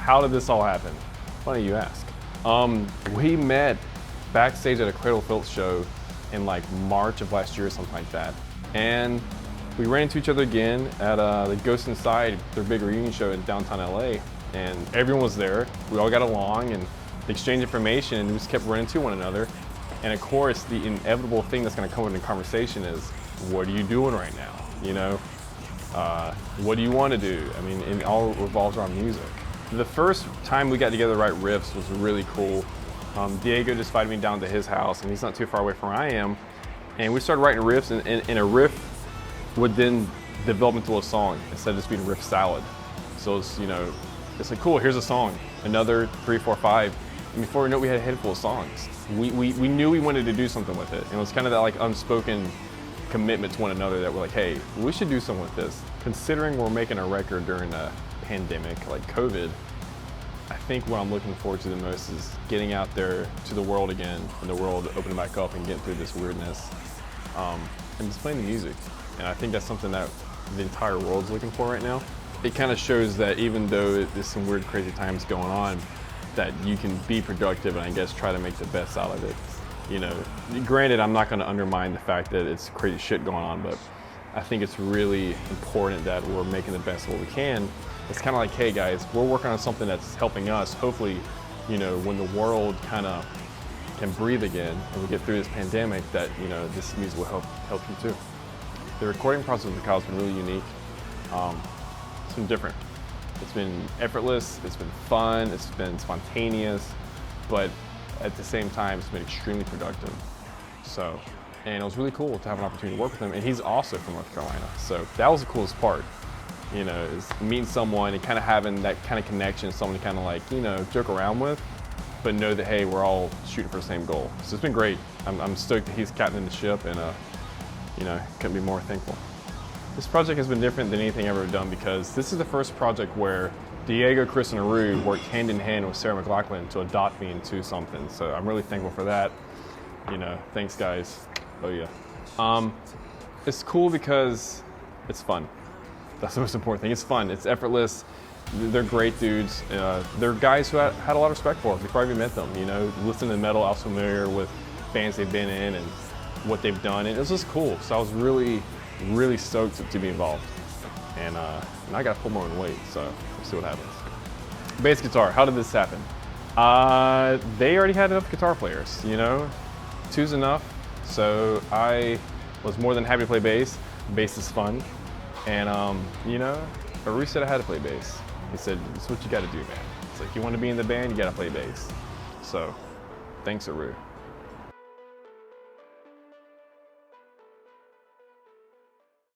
how did this all happen? Funny you ask. We met backstage at a Cradle Filth show in like March of last year or something like that. And we ran into each other again at the Ghost Inside, their big reunion show in downtown LA. And everyone was there. We all got along and exchanged information, and we just kept running into one another. And of course, the inevitable thing that's gonna come into the conversation is, what are you doing right now? You know, what do you want to do? I mean, it all revolves around music. The first time we got together to write riffs was really cool. Diego just invited me down to his house, and he's not too far away from where I am. And we started writing riffs, and a riff would then develop into a song instead of just being riff salad. So it's, you know, it's like, cool, here's a song, another 3, 4, 5. And before we know it, we had a head full of songs. We knew we wanted to do something with it. And it was kind of that like unspoken commitment to one another that we're like, hey, we should do something with this. Considering we're making a record during a pandemic like COVID, I think what I'm looking forward to the most is getting out there to the world again, and the world opening back up and getting through this weirdness, and just playing the music. And I think that's something that the entire world's looking for right now. It kind of shows that even though there's some weird, crazy times going on, that you can be productive and I guess try to make the best out of it. You know, granted, I'm not going to undermine the fact that it's crazy shit going on, but I think it's really important that we're making the best of what we can. It's kind of like, hey guys, we're working on something that's helping us. Hopefully, you know, when the world kind of can breathe again and we get through this pandemic, that, you know, this music will help you too. The recording process with Kyle has been really unique. It's been different. It's been effortless, it's been fun, it's been spontaneous, but at the same time, it's been extremely productive. So, and it was really cool to have an opportunity to work with him, and he's also from North Carolina. So that was the coolest part, you know, is meeting someone and kind of having that kind of connection, someone to kind of like, you know, joke around with, but know that, hey, we're all shooting for the same goal. So it's been great. I'm stoked that he's captaining the ship, and you know, couldn't be more thankful. This project has been different than anything I've ever done because this is the first project where Diego, Chris, and Aru worked hand in hand with Sarah McLachlan to adopt me into something. So I'm really thankful for that. You know, thanks guys. Oh yeah. It's cool because it's fun. That's the most important thing. It's fun, it's effortless. They're great dudes. They're guys who I had a lot of respect for before I even met them. You know, listening to metal, I was familiar with bands they've been in and what they've done, and it was just cool. So I was really stoked to be involved. And now I gotta pull my own weight, so we'll see what happens. Bass guitar, how did this happen? They already had enough guitar players, you know? 2's enough, so I was more than happy to play bass. Bass is fun, and you know, Aru said I had to play bass. He said, it's what you gotta do, man. It's like, you wanna be in the band, you gotta play bass. So, thanks Aru.